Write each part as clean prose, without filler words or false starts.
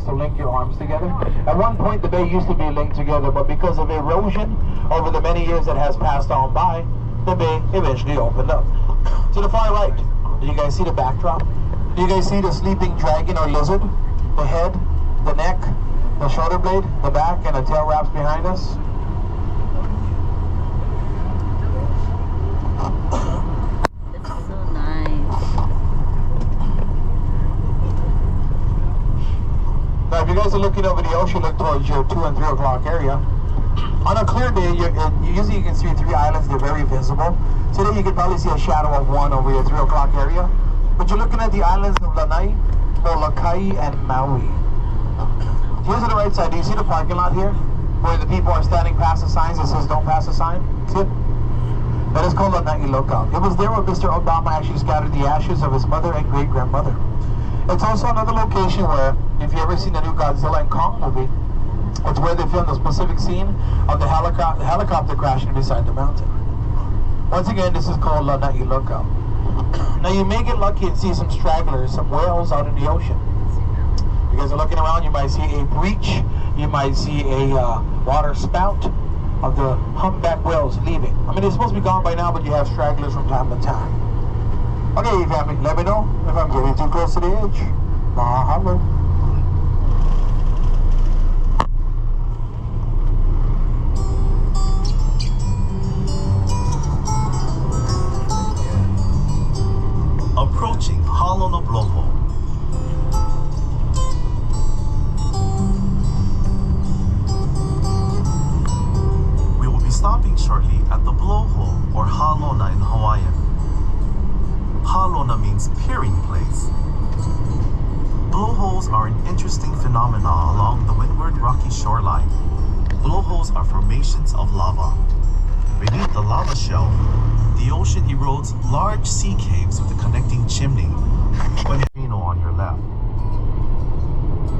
to link your arms together. At one point, the bay used to be linked together, but because of erosion over the many years that has passed on by, the bay eventually opened up. To the far right, do you guys see the backdrop? Do you guys see the sleeping dragon or lizard? The head, the neck, the shoulder blade, the back, and the tail wraps behind us? Now, if you guys are looking over the ocean, look towards your 2 and 3 o'clock area. On a clear day, usually you can see 3 islands. They're very visible. Today, you can probably see a shadow of one over your 3 o'clock area. But you're looking at the islands of Lanai, Molokai, and Maui. Here's to the right side. Do you see the parking lot here? Where the people are standing past the signs that says don't pass the sign? See it? That is called Lanai Lookout. It was there where Mr. Obama actually scattered the ashes of his mother and great-grandmother. It's also another location where, if you've ever seen the new Godzilla and Kong movie, it's where they filmed the specific scene of the helicopter crashing beside the mountain. Once again, this is called Lanai Lookout. Now, you may get lucky and see some stragglers, some whales out in the ocean. You guys are looking around, you might see a breach, you might see a water spout of the humpback whales leaving. I mean, they're supposed to be gone by now, but you have stragglers from time to time. Okay, family, let me know if I'm getting too close to the edge. Mahalo. Approaching Hālona Blowhole. We will be stopping shortly at the Blowhole, or Hālona in Hawaiian. Hālona means peering place. Blowholes are an interesting phenomenon along the windward rocky shoreline. Blowholes are formations of lava. Beneath the lava shelf, the ocean erodes large sea caves with a connecting chimney, when on your left.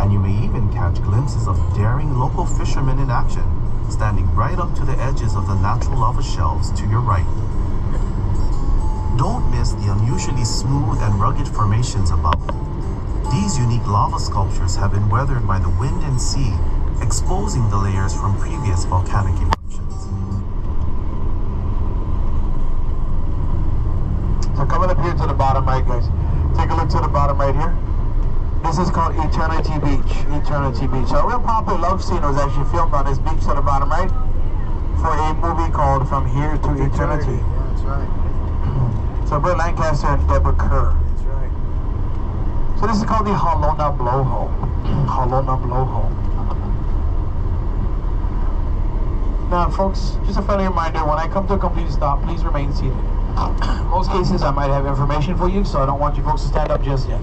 And you may even catch glimpses of daring local fishermen in action, standing right up to the edges of the natural lava shelves to your right. Don't miss the unusually smooth and rugged formations above. These unique lava sculptures have been weathered by the wind and sea, exposing the layers from previous volcanic eruptions. So coming up here to the bottom right, guys. Take a look to the bottom right here. This is called Eternity Beach. Eternity Beach. So a real popular love scene was actually filmed on this beach to the bottom right for a movie called From Here to Eternity. Yeah, that's right. So Burt Lancaster and Deborah Kerr. That's right. So this is called the Hālona Blowhole. Hālona Blowhole. Now, folks, just a friendly reminder, when I come to a complete stop, please remain seated. In most cases, I might have information for you, so I don't want you folks to stand up just yet.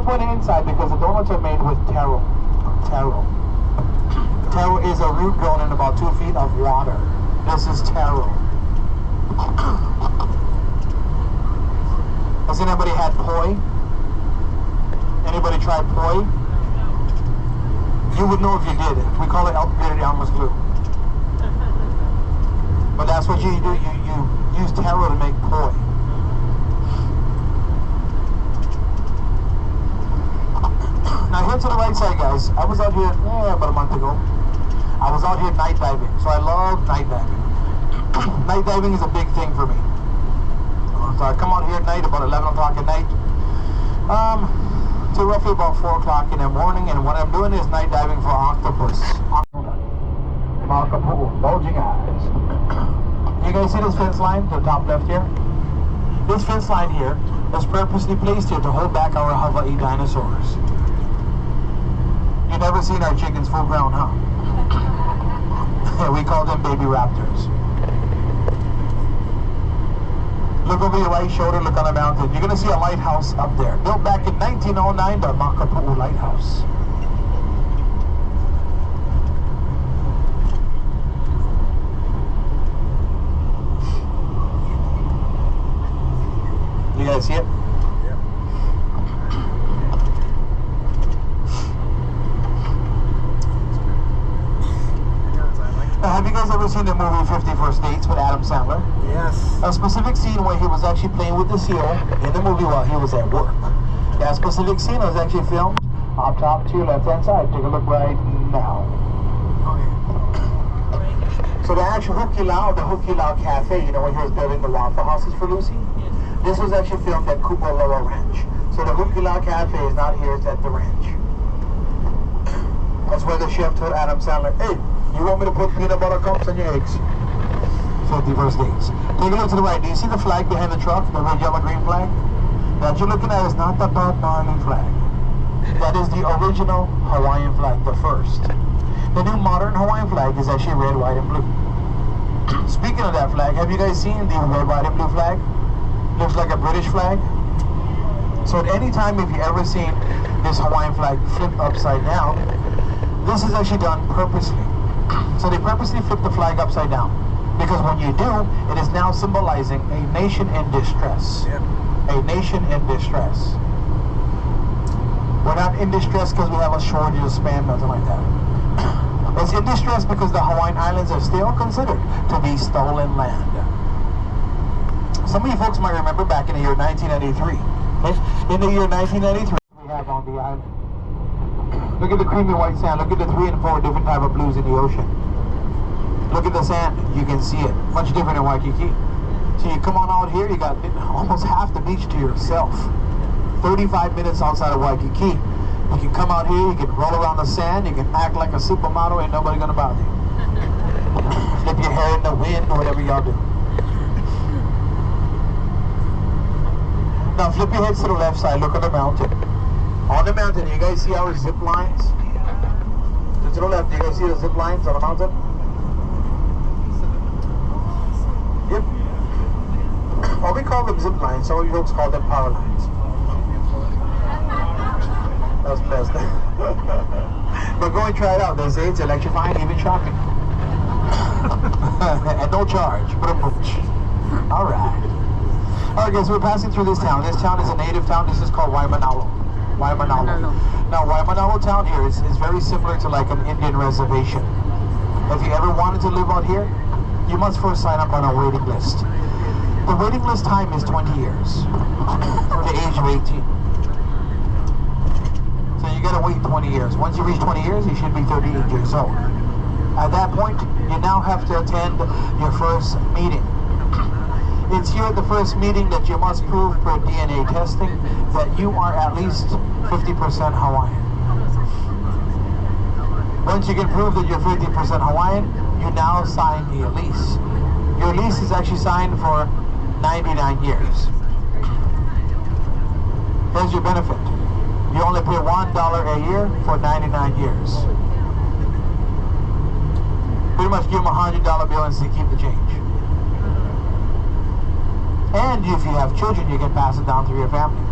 put it inside because the donuts are made with taro. Taro. Taro is a root grown in about 2 feet of water. This is taro. Has anybody had poi? Anybody tried poi? You would know if you did. We call it elk-bearded Elmer's glue. But that's what you do. You use taro to make poi. Now here to the right side, guys. I was out here about a month ago. I was out here night diving, so I love night diving. Night diving is a big thing for me. So I come out here at night about 11 o'clock at night to roughly about 4 o'clock in the morning, and what I'm doing is night diving for octopus. Bulging eyes. You guys see this fence line to the top left here? This fence line here is purposely placed here to hold back our Hawaii dinosaurs. You've never seen our chickens full grown, huh? We call them baby raptors. Look over your right shoulder, look on the mountain. You're going to see a lighthouse up there. Built back in 1909, the Makapu'u Lighthouse. You guys see it? Have you guys ever seen the movie 50 First Dates with Adam Sandler? Yes. A specific scene where he was actually playing with the seal in the movie while he was at work. That specific scene was actually filmed up top to your left-hand side. Take a look right now. So the actual Hukilau Cafe, you know, when he was building the Waffle Houses for Lucy? This was actually filmed at Kupaloa Ranch. So the Hukilau Cafe is not here, it's at the ranch. That's where the chef told Adam Sandler, hey, you want me to put peanut butter cups on your eggs? 50 First Dates. Take a look to the right. Do you see the flag behind the truck? The red, yellow, green flag? That you're looking at is not the Bob Marley flag. That is the original Hawaiian flag, the first. The new modern Hawaiian flag is actually red, white, and blue. Speaking of that flag, have you guys seen the red, white, and blue flag? Looks like a British flag. So at any time, if you ever seen this Hawaiian flag flip upside down, this is actually done purposely. So they purposely flip the flag upside down. Because when you do, it is now symbolizing a nation in distress. Yep. A nation in distress. We're not in distress because we have a shortage of spam, nothing like that. It's in distress because the Hawaiian Islands are still considered to be stolen land. Some of you folks might remember back in the year 1993. Okay? In the year 1993, we have on the island. Look at the creamy white sand. Look at the 3 and 4 different type of blues in the ocean. Look at the sand. You can see it. Much different in Waikiki. So you come on out here, you got almost half the beach to yourself. 35 minutes outside of Waikiki. You can come out here, you can roll around the sand, you can act like a supermodel, ain't nobody gonna bother you. Flip your hair in the wind, whatever y'all do. Now flip your heads to the left side, look at the mountain. On the mountain, you guys see our zip lines? To the left, you guys see the zip lines on the mountain? Yep. Well, we call them zip lines, some of you folks call them power lines. That's messed up. But go and try it out. They say it's electrifying, even shocking. At no charge, but a mooch. Alright. Alright guys, we're passing through this town. This town is a native town. This is called Waimanalo. Waimanalo. Now Waimanalo town here is very similar to like an Indian reservation. If you ever wanted to live out here, you must first sign up on a waiting list. The waiting list time is 20 years. From the age of 18. So you gotta wait 20 years. Once you reach 20 years, you should be 38 years old. At that point, you now have to attend your first meeting. It's here at the first meeting that you must prove per DNA testing that you are at least 50% Hawaiian. Once you can prove that you're 50% Hawaiian, you now sign a lease. Your lease is actually signed for 99 years. Here's your benefit. You only pay $1 a year for 99 years. Pretty much give them a $100 bill and say keep the change. And if you have children, you can pass it down to your family.